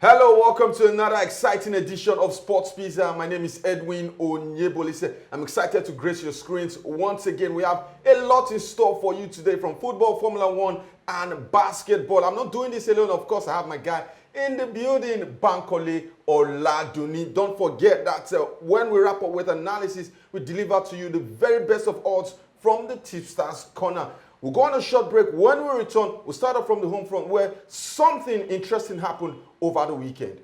Hello, welcome to another exciting edition of Sports Pizza. My name is Edwin Onyebolise. I'm excited to grace your screens once again. We have a lot in store for you today from football, Formula One, and basketball. I'm not doing this alone, of course. I have my guy in the building, Bankole Oladuni. Don't forget that when we wrap up with analysis, we deliver to you the very best of odds from the Tipster's Corner. We'll go on a short break. When we return, we'll start off from the home front where something interesting happened over the weekend.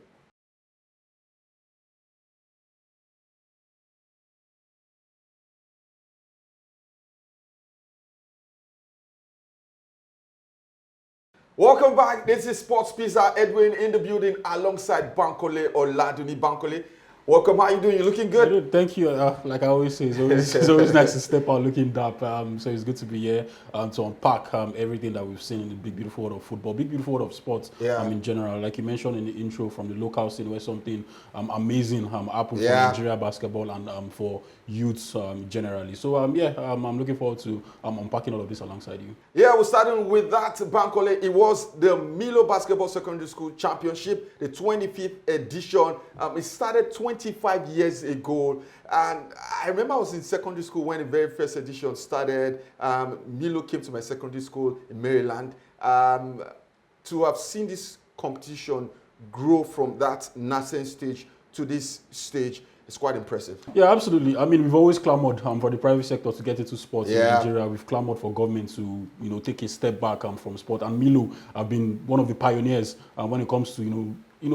Welcome back. This is Sports Pizza. Edwin in the building alongside Bankole Oladuni. Bankole, welcome. How you doing? You looking good? Thank you. Like I always say, it's always nice to step out looking up. So it's good to be here to unpack everything that we've seen in the big, beautiful world of football, big, beautiful world of sports in general. Like you mentioned in the intro from the local scene where something amazing happened for Nigeria basketball and for youths generally. So, I'm looking forward to unpacking all of this alongside you. Yeah, we're starting with that, Bankole. It was the Milo Basketball Secondary School Championship, the 25th edition. It started 25 years ago. And I remember I was in secondary school when the very first edition started. Milo came to my secondary school in Maryland. To have seen this competition grow from that nascent stage to this stage, it's quite impressive. Yeah, absolutely. I mean, we've always clamored for the private sector to get into sports in Nigeria. We've clamored for government to, take a step back from sport. And Milo have been one of the pioneers when it comes to,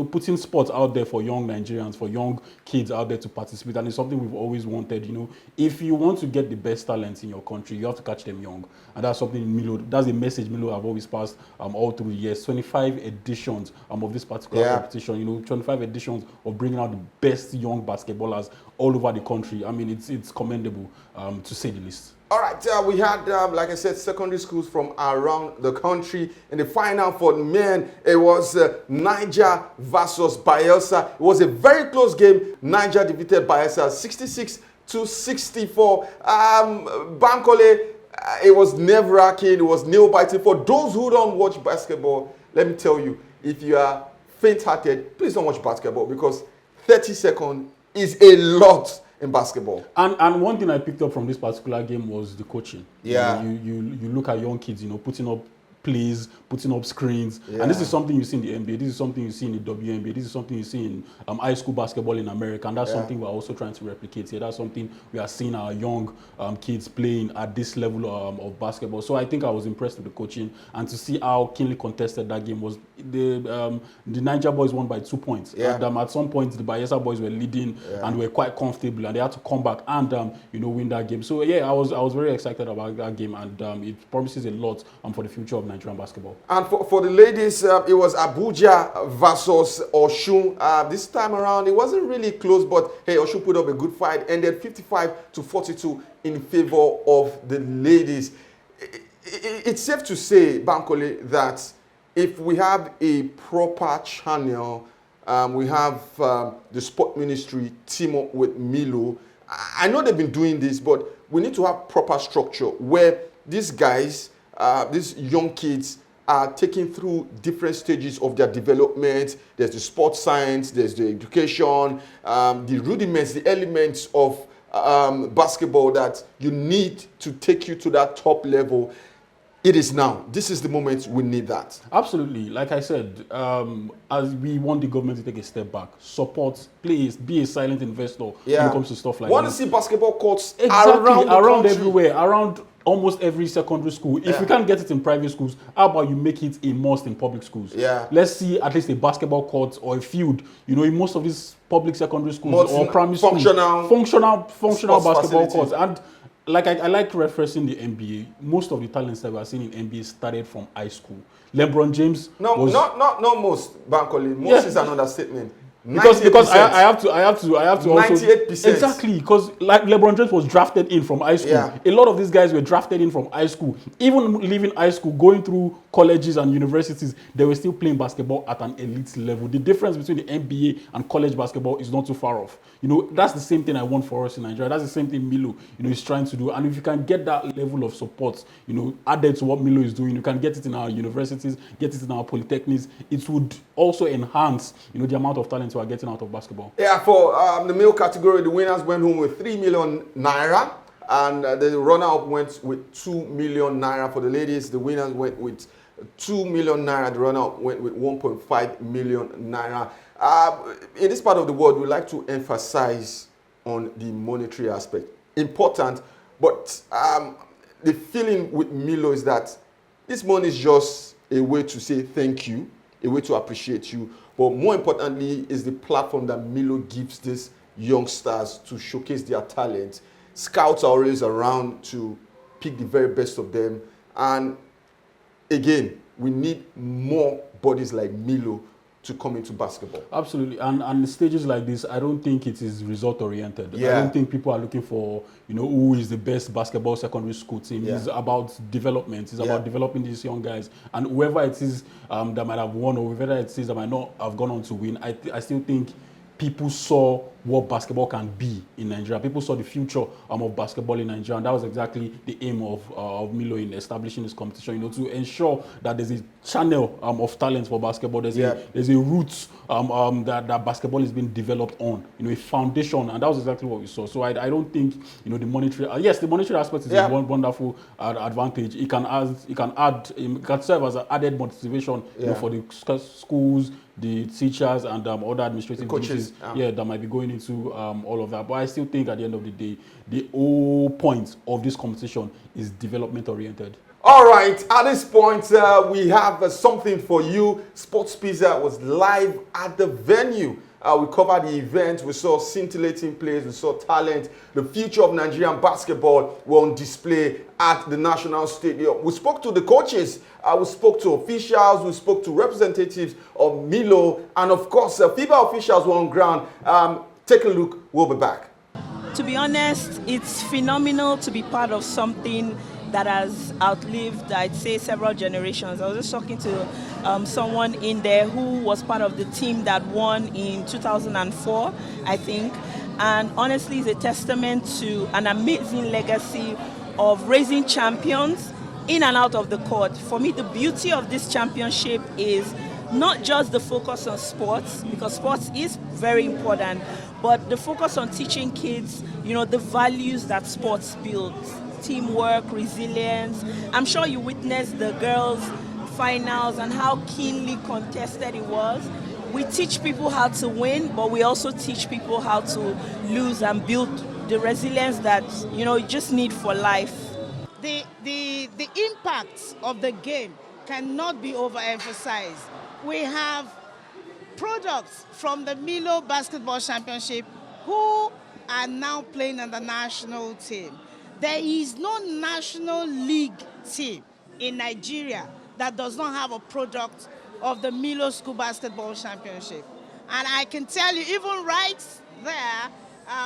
putting sports out there for young Nigerians, for young kids out there to participate. And it's something we've always wanted, If you want to get the best talents in your country, you have to catch them young. And that's something Milo, that's a message Milo have always passed all through the years. 25 editions of this particular competition, 25 editions of bringing out the best young basketballers all over the country. I mean, it's commendable, to say the least. All right, we had, like I said, secondary schools from around the country. In the final for men, it was Niger versus Bayelsa. It was a very close game. Niger defeated Bayelsa 66-64. Bankole, it was nerve-wracking. It was nail-biting. For those who don't watch basketball, let me tell you, if you are faint-hearted, please don't watch basketball because 30 seconds is a lot in basketball. And one thing I picked up from this particular game was the coaching. Yeah. You look at young kids, putting up plays, putting up screens. And this is something you see in the NBA. This is something you see in the WNBA. This is something you see in high school basketball in America. And that's something we're also trying to replicate here. That's something we are seeing our young kids playing at this level of basketball. So I think I was impressed with the coaching. And to see how keenly contested that game was. The Niger boys won by 2 points. And at some point, the Bayelsa boys were leading and were quite comfortable. And they had to come back and win that game. So yeah, I was very excited about that game. And it promises a lot for the future of Nigerian basketball. And for the ladies, it was Abuja versus Osun. This time around, it wasn't really close, but hey, Osun put up a good fight, ended 55-42 in favor of the ladies. It's safe to say, Bankole, that if we have a proper channel, we have the sport ministry team up with Milo. I know they've been doing this, but we need to have proper structure where these guys, these young kids are taken through different stages of their development. There's the sports science, there's the education, the rudiments, the elements of basketball that you need to take you to that top level. It is now. This is the moment we need that. Absolutely. Like I said, as we want the government to take a step back, support, please be a silent investor when it comes to stuff like that. Want to see basketball courts around everywhere, around almost every secondary school. If we can't get it in private schools, how about you make it a must in public schools? Let's see at least a basketball court or a field. In most of these public secondary schools or primary schools, functional basketball courts. And like I like referencing the NBA. Most of the talents that we are seeing in NBA started from high school. LeBron James. Not most, Bankole. Most is an understatement. Because I have to also 98%. Exactly, because like LeBron James was drafted in from high school. A lot of these guys were drafted in from high school. Even leaving high school, going through colleges and universities, they were still playing basketball at an elite level. The difference between the NBA and college basketball is not too far off. That's the same thing I want for us in Nigeria. That's the same thing Milo, is trying to do. And if you can get that level of support, added to what Milo is doing, you can get it in our universities, get it in our polytechnics. It would also enhance, the amount of talent we are getting out of basketball. Yeah, for the male category, the winners went home with 3 million naira, and the runner-up went with 2 million naira. For the ladies, the winners went with 2 million naira. The runner-up went with 1.5 million naira. In this part of the world, we like to emphasize on the monetary aspect. Important, but the feeling with Milo is that this money is just a way to say thank you, a way to appreciate you. But more importantly, is the platform that Milo gives these youngsters to showcase their talent. Scouts are always around to pick the very best of them. And again, we need more bodies like Milo to come into basketball. Absolutely. And stages like this, I don't think it is result-oriented. Yeah. I don't think people are looking for, who is the best basketball secondary school team. Yeah. It's about development. It's about developing these young guys. And whoever it is that might have won, or whoever it is that might not have gone on to win, I still think people saw what basketball can be in Nigeria. People saw the future of basketball in Nigeria, and that was exactly the aim of Milo in establishing this competition. To ensure that there's a channel of talent for basketball. There's a route that basketball is being developed on. A foundation, and that was exactly what we saw. So I don't think the monetary. Yes, the monetary aspect is a wonderful advantage. It can serve as an added motivation for the schools, the teachers, and other administrative coaches that might be going into all of that. But I still think at the end of the day, the whole point of this competition is development oriented. All right, at this point, we have something for you. Sports Pizza was live at the venue. We covered the event. We saw scintillating players. We saw talent. The future of Nigerian basketball were on display at the National Stadium. We spoke to the coaches. We spoke to officials. We spoke to representatives of Milo. And of course, FIBA officials were on ground. Take a look. We'll be back. To be honest, it's phenomenal to be part of something that has outlived, I'd say, several generations. I was just talking to someone in there who was part of the team that won in 2004, I think. And honestly, it's a testament to an amazing legacy of raising champions in and out of the court. For me, the beauty of this championship is not just the focus on sports, because sports is very important, but the focus on teaching kids, the values that sports builds. Teamwork, resilience. I'm sure you witnessed the girls' finals and how keenly contested it was. We teach people how to win, but we also teach people how to lose and build the resilience that you just need for life. The impact of the game cannot be overemphasized. We have products from the Milo Basketball Championship who are now playing on the national team. There is no national league team in Nigeria that does not have a product of the Milo School Basketball Championship. And I can tell you, even right there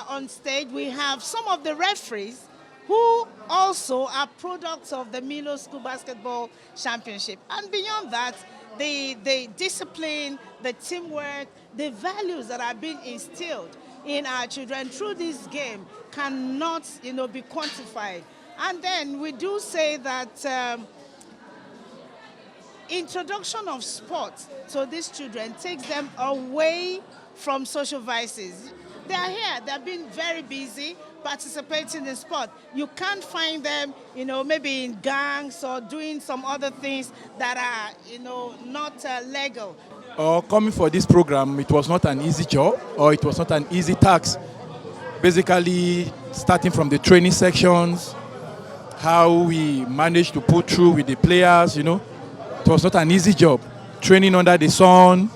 on stage, we have some of the referees who also are products of the Milo School Basketball Championship. And beyond that, the discipline, the teamwork, the values that are being instilled in our children through this game cannot, be quantified. And then we do say that introduction of sport to these children takes them away from social vices. They are here, they've been very busy participating in sport. You can't find them, maybe in gangs or doing some other things that are, not legal. Coming for this program, it was not an easy job, or it was not an easy task. Basically, starting from the training sections, how we managed to put through with the players, it was not an easy job. Training under the sun,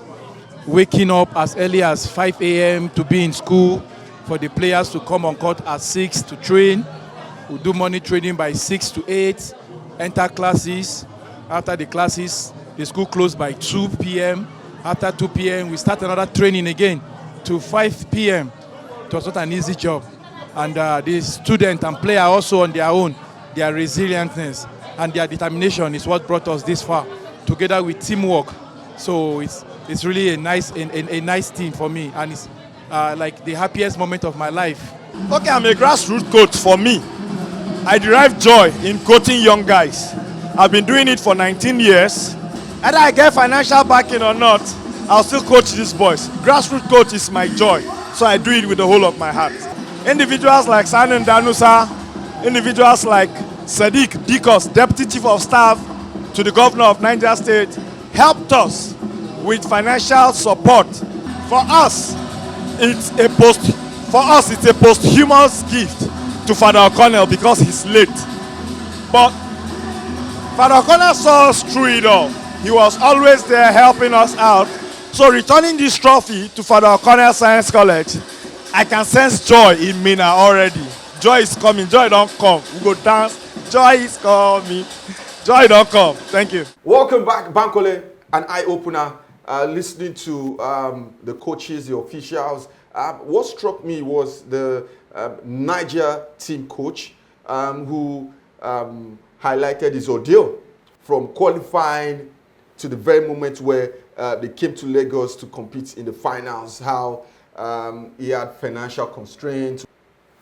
waking up as early as 5 a.m. to be in school, for the players to come on court at 6 to train. We do morning training by 6 to 8, enter classes. After the classes, the school closed by 2 p.m. After 2 p.m., we start another training again to 5 p.m. It was not an easy job. And the student and player also on their own, their resilientness and their determination is what brought us this far. together with teamwork. So it's really a nice team for me, and it's like the happiest moment of my life. Okay, I'm a grassroots coach. For me, I derive joy in coaching young guys. I've been doing it for 19 years. Either I get financial backing or not, I'll still coach these boys. Grassroots coach is my joy, so I do it with the whole of my heart. Individuals like Sanin Danusa, individuals like Sadiq Dikos, Deputy Chief of Staff to the Governor of Niger State, helped us with financial support. For us, it's a posthumous gift to Father O'Connell because he's late. But Father O'Connell saw us through it all. He was always there helping us out. So returning this trophy to Father O'Connell Science College, I can sense joy in Mina already. Joy is coming. Joy don't come. We go dance. Joy is coming. Joy don't come. Thank you. Welcome back, Bankole, an eye-opener. Listening to the coaches, the officials. What struck me was the Niger team coach who highlighted his ordeal from qualifying to the very moment where they came to Lagos to compete in the finals, how he had financial constraints.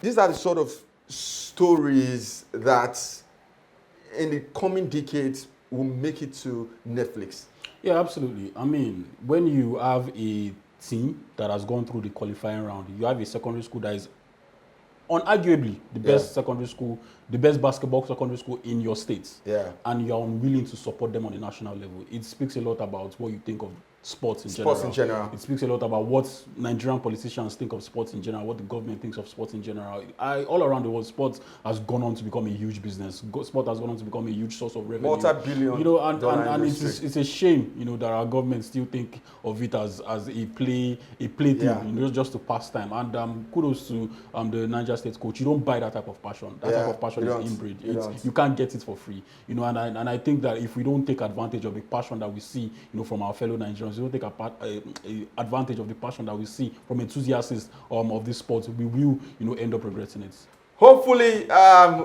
These are the sort of stories that in the coming decades will make it to Netflix. Yeah, absolutely. I mean, when you have a team that has gone through the qualifying round, you have a secondary school that is unarguably the best secondary school, the best basketball secondary school in your state, and you're unwilling to support them on a national level. It speaks a lot about what you think of sports in general. It speaks a lot about what Nigerian politicians think of sports in general, what the government thinks of sports in general. All around the world, sports has gone on to become a huge business. Sport has gone on to become a huge source of revenue. Multi-billion, and it's a shame, that our government still think of it as a plaything, just to pass time. And kudos to the Niger State coach. You don't buy that type of passion. That type of passion is inbred. You can't get it for free. And I think that if we don't take advantage of the passion that we see, from our fellow Nigerians, we don't take advantage of the passion that we see from enthusiasts of this sport, we will, end up regretting it. Hopefully,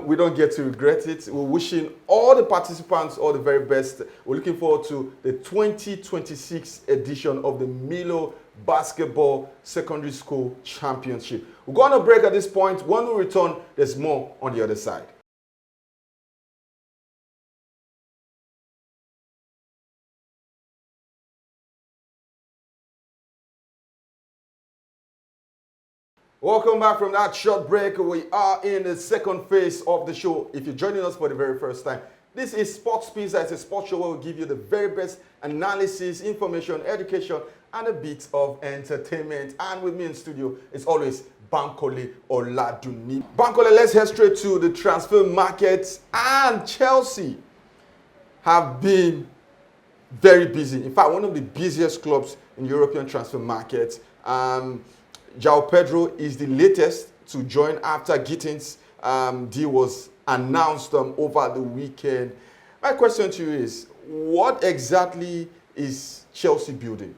we don't get to regret it. We're wishing all the participants all the very best. We're looking forward to the 2026 edition of the Milo Basketball Secondary School Championship. We're going to break at this point. When we return, there's more on the other side. Welcome back from that short break. We are in the second phase of the show. If you're joining us for the very first time, this is Sports Pizza. It's a sports show where we'll give you the very best analysis, information, education, and a bit of entertainment. And with me in studio is always Bankole Oladuni. Bankole, let's head straight to the transfer market. And Chelsea have been very busy. In fact, one of the busiest clubs in European transfer market. João Pedro is the latest to join after Gittins' deal was announced over the weekend. My question to you is, what exactly is Chelsea building?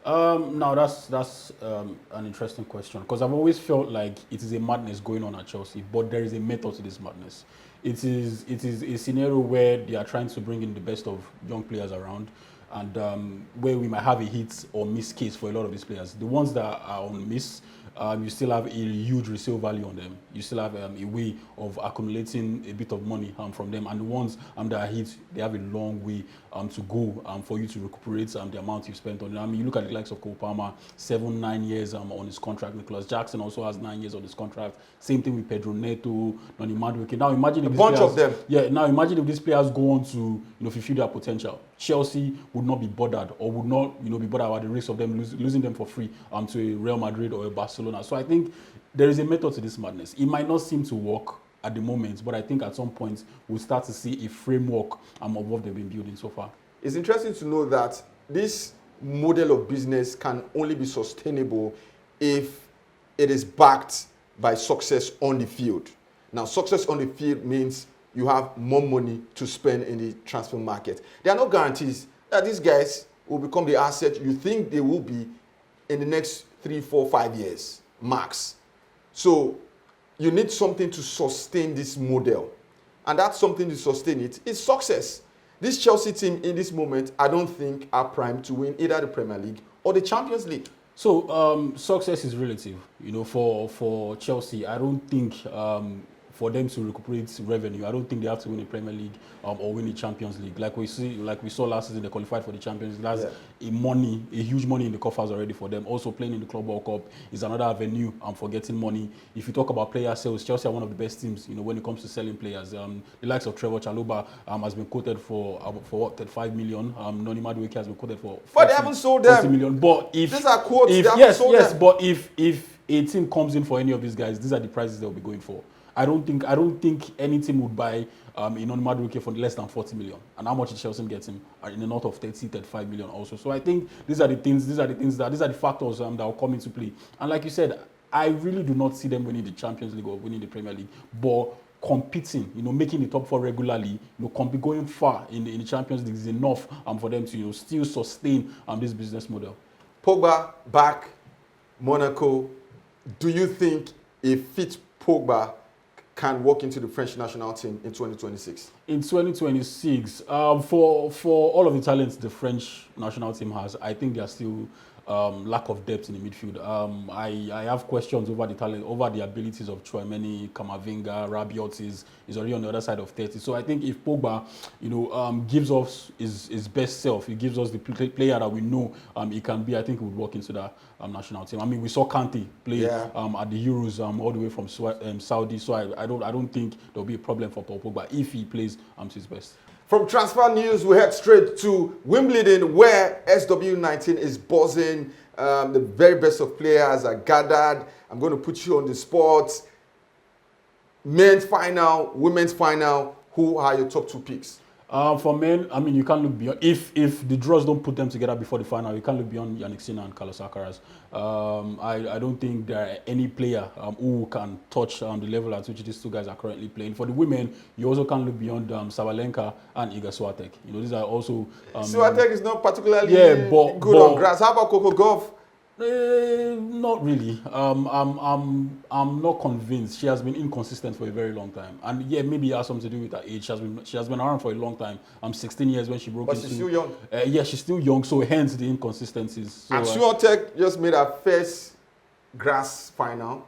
Now that's an interesting question, because I've always felt like it is a madness going on at Chelsea, but there is a method to this madness. It is a scenario where they are trying to bring in the best of young players around, and where we might have a hit or miss case for a lot of these players. The ones that are on miss, you still have a huge resale value on them. You still have a way of accumulating a bit of money from them. And the ones that are hit, they have a long way to go for you to recuperate the amount you've spent on it. I mean, you look at the likes of Cole Palmer, 7-9 years on his contract. Nicholas Jackson also has 9 years on his contract. Same thing with Pedro Neto, Noni Madueke. Now imagine if of them. Yeah. Now imagine if these players go on to fulfill their potential. Chelsea would not be bothered, or would not be bothered about the risk of them losing them for free to a Real Madrid or a Barcelona. So I think there is a method to this madness. It might not seem to work at the moment, but I think at some point we'll start to see a framework of what they've been building so far. It's interesting to know that this model of business can only be sustainable if it is backed by success on the field. Now, success on the field means you have more money to spend in the transfer market. There are no guarantees that these guys will become the asset you think they will be in the next 3, 4, 5 years, max. So you need something to sustain this model. And that something to sustain it is success. This Chelsea team in this moment, I don't think are primed to win either the Premier League or the Champions League. So success is relative, for Chelsea. I don't think for them to recuperate revenue, I don't think they have to win the Premier League or win the Champions League. Like we saw last season, they qualified for the Champions League. That's a huge money in the coffers already for them. Also playing in the Club World Cup is another avenue for getting money. If you talk about player sales, Chelsea are one of the best teams, when it comes to selling players. The likes of Trevor Chalobah has been quoted for what, 35 million. Noni Madueke has been quoted for 40, but they haven't sold them. 40 million. But if these are quotes, they haven't yes, sold yes, them. but if a team comes in for any of these guys, these are the prices they'll be going for. I don't think any team would buy Noni Madueke for less than 40 million. And how much is Chelsea getting? In the north of 30, 35 million also. So I think these are the factors that will come into play. And like you said, I really do not see them winning the Champions League or winning the Premier League, but competing, making the top 4 regularly, going far in the Champions League is enough for them to still sustain this business model. Pogba back, Monaco. Do you think a fit Pogba can walk into the French national team in 2026? In 2026, for all of the talents the French national team has, I think there are still lack of depth in the midfield. I have questions over the talent, over the abilities of Tchouaméni, Camavinga, Rabiot is already on the other side of 30. So I think if Pogba, gives us his best self, he gives us the player that we know he can be, I think he would walk into that national team. I mean, we saw Kante play at the Euros all the way from Saudi. So I don't think there'll be a problem for Paul Pogba if he plays to his best. From transfer news, we head straight to Wimbledon, where SW19 is buzzing. The very best of players are gathered. I'm going to put you on the spot. Men's final, women's final. Who are your top 2 picks? For men, I mean, you can't look beyond. If the draws don't put them together before the final, you can't look beyond Yannick Sinner and Carlos Alcaraz. I don't think there are any player who can touch the level at which these 2 guys are currently playing. For the women, you also can't look beyond Sabalenka and Iga Swiatek. These are also. Swiatek is not particularly good on grass. How about Coco Gauff? Not really. I'm not convinced. She has been inconsistent for a very long time, and maybe it has something to do with her age. She has been around for a long time. 16 years when she broke into. But she's still young. She's still young, so hence the inconsistencies. So, and Swiatek just made her first grass final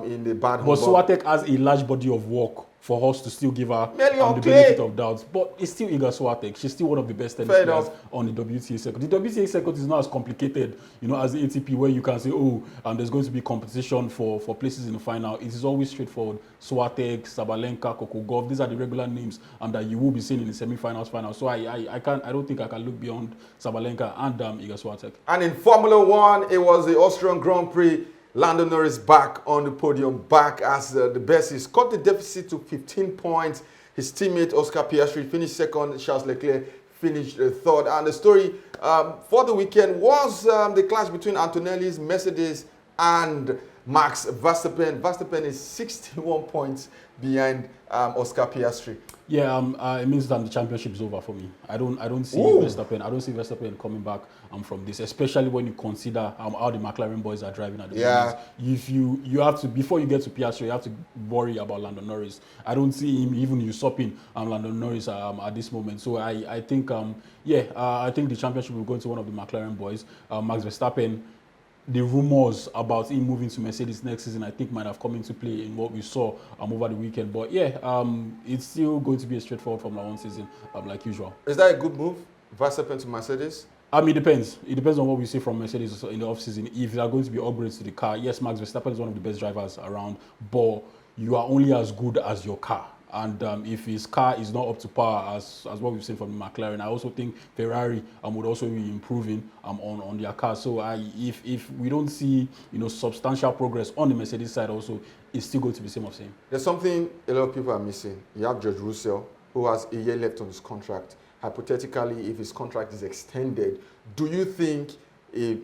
in the bad. But Swiatek has a large body of work for us to still give her the benefit of doubt. But it's still Iga Swiatek. She's still one of the best tennis players on the WTA circuit. The WTA circuit is not as complicated, as the ATP, where you can say, there's going to be competition for places in the final. It is always straightforward. Swiatek, Sabalenka, Coco Gauff, these are the regular names that you will be seeing in the semi-finals, finals. So I don't think I can look beyond Sabalenka and Iga Swiatek. And in Formula 1, it was the Austrian Grand Prix. Lando Norris back on the podium, back as the best. He's cut the deficit to 15 points. His teammate Oscar Piastri finished second. Charles Leclerc finished third. And the story for the weekend was the clash between Antonelli's Mercedes and Max Verstappen. Verstappen is 61 points behind Oscar Piastri. Yeah, it means that the championship is over for me. I don't see Verstappen. I don't see Verstappen coming back from this, especially when you consider how the McLaren boys are driving at the moment. If you have to, before you get to Piastri, you have to worry about Lando Norris. I don't see him even usurping Lando Norris at this moment. So I think I think the championship will go to one of the McLaren boys. Max Verstappen. The rumors about him moving to Mercedes next season, I think, might have come into play in what we saw over the weekend. But it's still going to be a straightforward Formula 1 season, like usual. Is that a good move, Verstappen to Mercedes? I mean, it depends. It depends on what we see from Mercedes in the off-season. If there are going to be upgrades to the car, yes, Max Verstappen is one of the best drivers around, but you are only as good as your car. And if his car is not up to par as what we've seen from McLaren, I also think Ferrari would also be improving on their car. So if we don't see substantial progress on the Mercedes side, also it's still going to be same of same. There's something a lot of people are missing. You have George Russell, who has a year left on his contract. Hypothetically, if his contract is extended, do you think a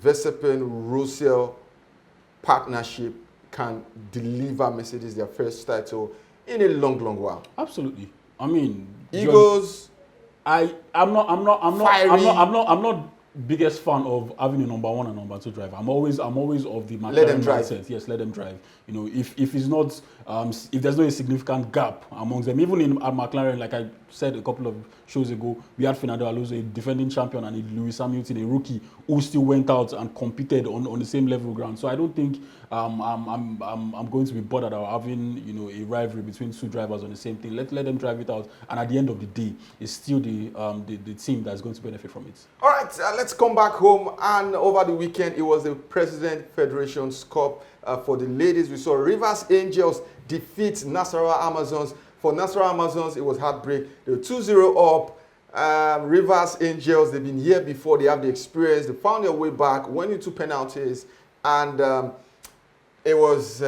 Verstappen-Russell partnership can deliver Mercedes their first title in a long while? Absolutely. I mean, egos. I'm not biggest fan of having a number 1 and number 2 driver. I'm always of the McLaren mindset. Yes, let them drive. If it's not if there's no significant gap amongst them, even at McLaren, like I said a couple of shows ago, we had Fernando Alonso, a defending champion, and a Lewis Hamilton, a rookie, who still went out and competed on the same level ground. So I don't think I'm going to be bothered about having a rivalry between two drivers on the same thing. Let them drive it out, and at the end of the day, it's still the team that's going to benefit from it. All right, let's come back home. And over the weekend, it was the President Federation's Cup for the ladies. We saw Rivers Angels defeat Nasarawa Amazons. For Nasarawa Amazons, it was heartbreak. They were 2-0 up. Rivers Angels, they've been here before. They have the experience. They found their way back, went into penalties, and it was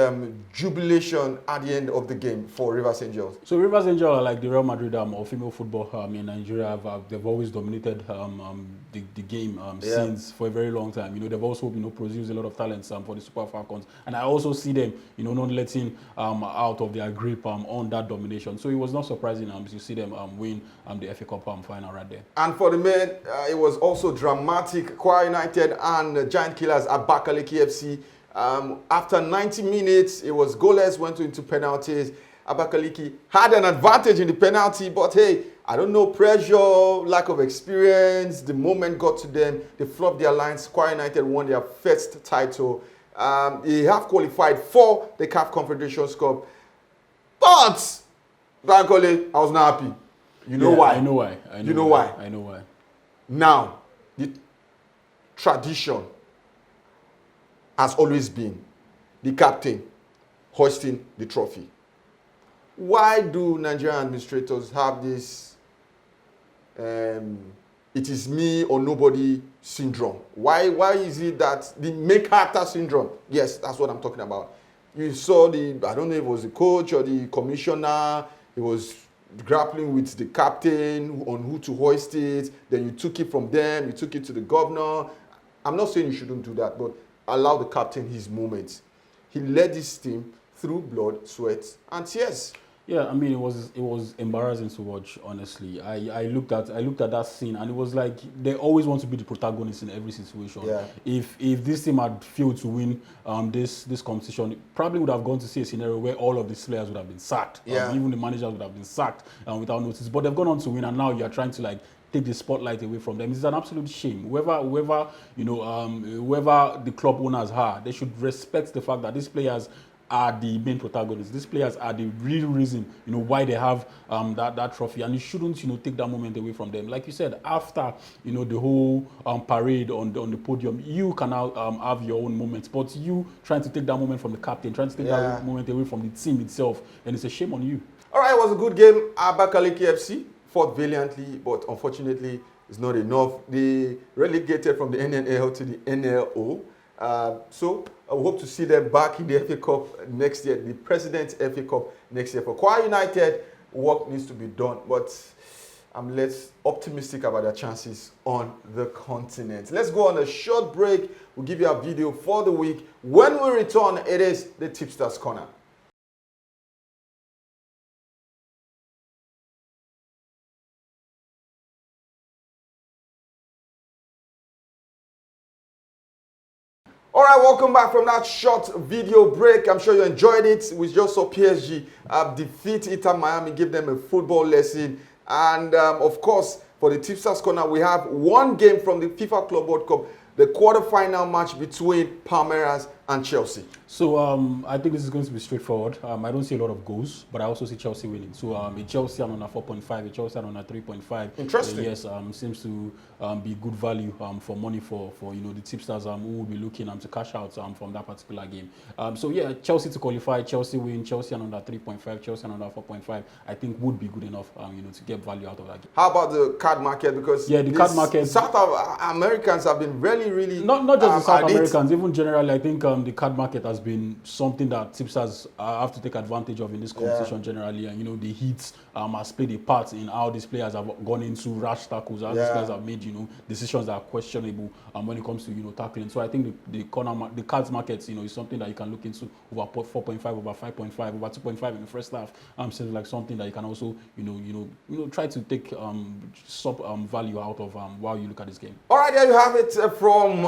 jubilation at the end of the game for Rivers Angels. So Rivers Angels are like the Real Madrid of female football in Nigeria. They've always dominated the game since for a very long time. They've also produced a lot of talents for the Super Falcons, and I also see them not letting out of their grip on that domination. So it was not surprising to see them win the FA Cup final right there. And for the men, it was also dramatic. Kwara United and Giant Killers at Abakaliki FC. After 90 minutes, it was goalless, went into penalties. Abakaliki had an advantage in the penalty, but hey, I don't know, pressure, lack of experience, the moment got to them. They flopped their lines. Kwara United won their first title. They have qualified for the CAF Confederations Cup. But, Bankole, I was not happy. You know why? I know why. I know why. Now, the tradition has always been the captain hoisting the trophy. Why do Nigerian administrators have this it is me or nobody syndrome? Why is it that the main character syndrome? Yes, that's what I'm talking about. You saw I don't know if it was the coach or the commissioner, he was grappling with the captain on who to hoist it, then you took it from them, you took it to the governor. I'm not saying you shouldn't do that, but allow the captain his moments. He led his team through blood, sweat, and tears. Yeah, I mean, it was embarrassing to watch. Honestly, I looked at that scene, and it was like they always want to be the protagonist in every situation. Yeah. If this team had failed to win this competition, it probably would have gone to see a scenario where all of these players would have been sacked. Yeah. Even the managers would have been sacked without notice. But they've gone on to win, and now you are trying to take the spotlight away from them. It's an absolute shame. Whoever the club owners are, they should respect the fact that these players are the main protagonists. These players are the real reason, why they have that trophy, and you shouldn't, take that moment away from them. Like you said, after the whole parade on the podium, you can now have your own moments. But you trying to take that moment from the captain, trying to take that moment away from the team itself, and it's a shame on you. All right, it was a good game. Abakaliki FC fought valiantly, but unfortunately, it's not enough. They relegated from the NNL to the NLO. So I hope to see them back in the FA Cup next year, the President's FA Cup next year. For Kwara United, work needs to be done, but I'm less optimistic about their chances on the continent. Let's go on a short break. We'll give you a video for the week. When we return, it is the Tipsters Corner. All right, welcome back from that short video break. I'm sure you enjoyed it. We just saw PSG defeat Inter Miami, give them a football lesson. And of course, for the Tipsters Corner, we have one game from the FIFA Club World Cup, the quarter-final match between Palmeiras and Chelsea. So I think this is going to be straightforward. I don't see a lot of goals, but I also see Chelsea winning. So a Chelsea on a 4.5, a Chelsea on a 3.5. Interesting. Yes, seems to be good value for money for the tipsters who will be looking to cash out from that particular game. So yeah, Chelsea to qualify, Chelsea win, Chelsea on a 3.5, Chelsea on a 4.5. I think would be good enough to get value out of that game. How about the card market? Because yeah, the card market. South Americans have been really not just the South Americans, even generally. I think the card market has been something that tipsters have to take advantage of in this competition generally, and the heat has played a part in how these players have gone into rash tackles, how these players have made decisions that are questionable when it comes to tackling. So I think the cards market is something that you can look into over 4.5, over 5.5, over 2.5 in the first half. Seems like something that you can also try to take value out of while you look at this game. All right, there you have it from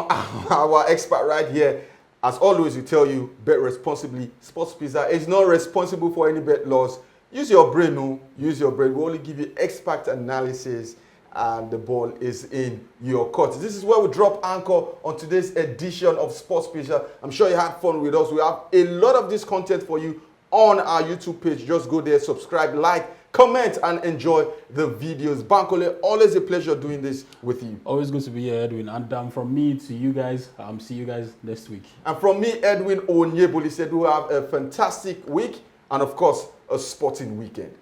our expert right here. As always, we tell you, bet responsibly. Sports Pizza is not responsible for any bet loss. use your brain, no? Use your brain. We only give you expert analysis, and the ball is in your court. This is where we drop anchor on today's edition of Sports Special. I'm sure you had fun with us. We have a lot of this content for you on our YouTube page. Just go there, subscribe, like, comment, and enjoy the videos. Bankole, always a pleasure doing this with you. Always good to be here, Edwin. And from me to you guys, see you guys next week. And from me, Edwin Onyeboli, said we have a fantastic week and, of course, a sporting weekend.